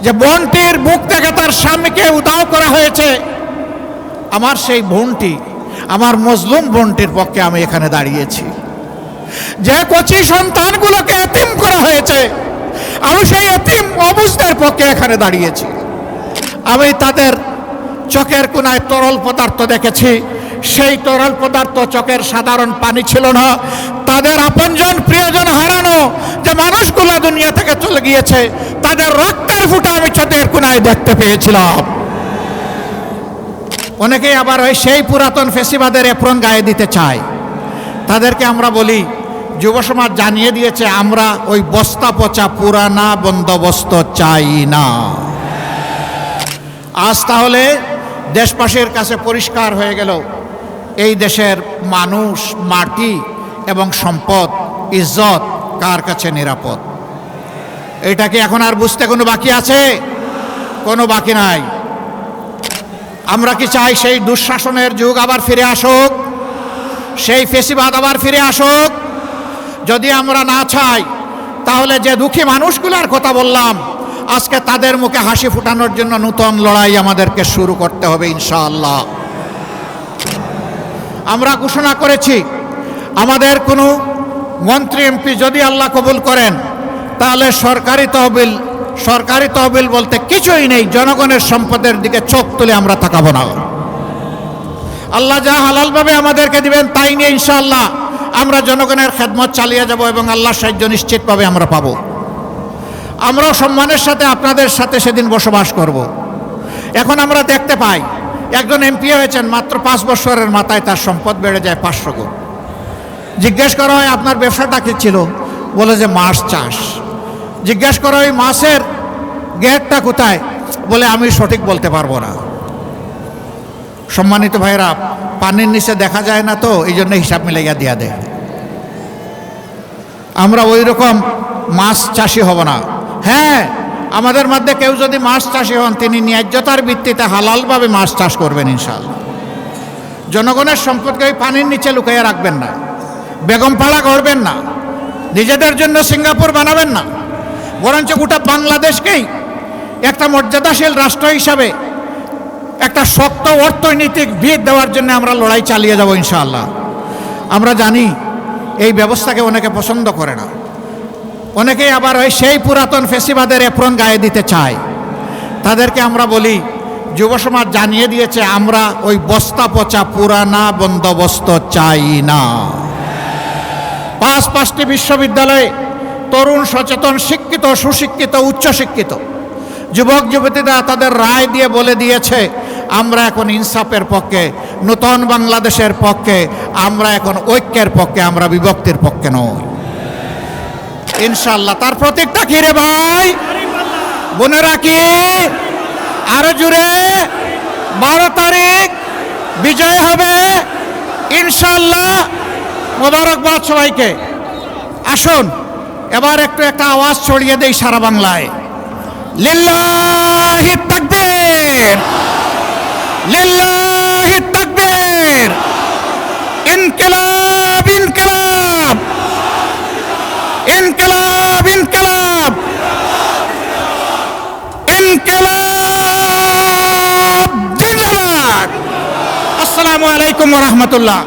যে বোনটির বুক থেকে তার স্বামীকে উধাও করা হয়েছে, আমার সেই বোনটি, আমার মজলুম বোনটির পক্ষে আমি এখানে দাঁড়িয়েছি। যে কচি সন্তানগুলোকে এতিম করা হয়েছে, আমি সেই এতিম অবুঝদের পক্ষে এখানে দাঁড়িয়েছি। আমি তাদের চোখের কোনায় তরল পদার্থ দেখেছি, সেই তরল পদার্থ চোখের সাধারণ পানি ছিল না। তাদের আপনজন প্রিয়জন হারানো যে মানুষগুলো দুনিয়া থেকে চলে গিয়েছে, তাদের রক্তের ফুটা আমি চোখের কোনায় দেখতে পেয়েছিলাম। অনেকেই আবার ওই সেই পুরাতন ফেসিবাদের এপ্রন গায়ে দিতে চায়। তাদেরকে আমরা বলি, যুব সমাজ জানিয়ে দিয়েছে, আমরা ওই বস্তা পচা পুরানা বন্দোবস্ত চাই না। আজ তাহলে দেশবাসীর কাছে পরিষ্কার হয়ে গেল, এই দেশের মানুষ, মাটি এবং সম্পদ, ইজ্জত কার কাছে নিরাপদ। এটা কি এখন আর বুঝতে কোনো বাকি আছে? কোনো বাকি নাই। আমরা কি চাই সেই দুঃশাসনের যুগ আবার ফিরে আসুক, সেই ফেসিবাদ আবার ফিরে আসুক? যদি আমরা না চাই, তাহলে যে দুঃখী মানুষগুলোর কথা বললাম, আজকে তাদের মুখে হাসি ফুটানোর জন্য নতুন লড়াই আমাদেরকে শুরু করতে হবে ইনশাআল্লাহ। আমরা ঘোষণা করেছি, আমাদের কোনো মন্ত্রী এমপি যদি আল্লাহ কবুল করেন, তাহলে সরকারি তহবিল বলতে কিছুই নেই, জনগণের সম্পদের দিকে চোখ তুলে আমরা তাকাবো না। আল্লাহ যা হালালভাবে আমাদেরকে দিবেন তাই নিয়ে ইনশাআল্লাহ আমরা জনগণের খেদমত চালিয়ে যাব এবং আল্লাহর সাহায্য নিশ্চিতভাবে আমরা পাবো। আমরাও সম্মানের সাথে আপনাদের সাথে সেদিন বসবাস করব। এখন আমরা দেখতে পাই, একজন এমপি হয়েছেন, মাত্র 5 বছরের মাথায় তার সম্পদ বেড়ে যায় 500 গুণ। জিজ্ঞেস করা হয়, আপনার ব্যবসাটা কি ছিল? বলে যে মাছ চাষ। জিজ্ঞেস করা হয়, মাছের গেটটা কোথায়? বলে আমি সঠিক বলতে পারবো না। সম্মানিত ভাইরা, পানির নিচে দেখা যায় না তো, এই জন্য হিসাব মিলাইয়া দিয়া দেয়। আমরা ওই রকম মাছ চাষি হব না। হ্যাঁ, আমাদের মধ্যে কেউ যদি মাছ চাষি হন, তিনি ন্যায্যতার ভিত্তিতে হালালভাবে মাছ চাষ করবেন ইনশাআল্লাহ। জনগণের সম্পদকে ওই পানির নিচে লুকাইয়া রাখবেন না, বেগমপাড়া করবেন না, নিজেদের জন্য সিঙ্গাপুর বানাবেন না, বরঞ্চ গোটা বাংলাদেশকেই একটা মর্যাদাশীল রাষ্ট্র হিসাবে একটা শক্ত অর্থনৈতিক ভিত দেওয়ার জন্য আমরা লড়াই চালিয়ে যাব ইনশাআল্লাহ। আমরা জানি এই ব্যবস্থাকে অনেকে পছন্দ করে না, অনেকেই আবার ওই সেই পুরাতন ফেসিবাদের এপ্রন গায়ে দিতে চায়। তাদেরকে আমরা বলি, যুব সমাজ জানিয়ে দিয়েছে, আমরা ওই বস্তা পচা পুরানা বন্দোবস্ত চাই না। 5টি বিশ্ববিদ্যালয়ে তরুণ, সচেতন, শিক্ষিত, সুশিক্ষিত, উচ্চশিক্ষিত যুবক যুবতীরা তাদের রায় দিয়ে বলে দিয়েছে, আমরা এখন ইনসাফের পক্ষে, নতুন বাংলাদেশের পক্ষে, আমরা এখন ঐক্যের পক্ষে, আমরা বিভক্তির পক্ষে নই ইনশাআল্লাহ। তার প্রতীকটা কি রে ভাই? বোনেরা কি? আরো জুড়ে 12 তারিখ বিজয় হবে ইনশাআল্লাহ। মোবারকবাদ সবাইকে। আসুন এবার একটা আওয়াজ ছড়িয়ে দেই সারা বাংলায়, লিল্লাহি তাকবীর, লিল্লাহি তাকবীর, ইনকিলাব, ইনকিলাব, ইনকিলাব, ইনকিলাব, ইনকিলাব জিন্দাবাদ। আসসালামু আলাইকুম ওয়া রাহমাতুল্লাহ।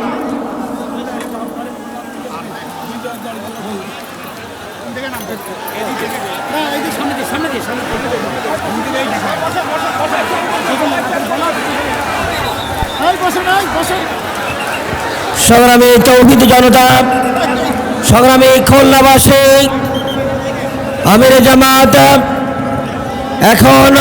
সংগ্রামী তৌহিদ জনতা, সংগ্রামী খুলনাবাসী, আমির জামাত, এখন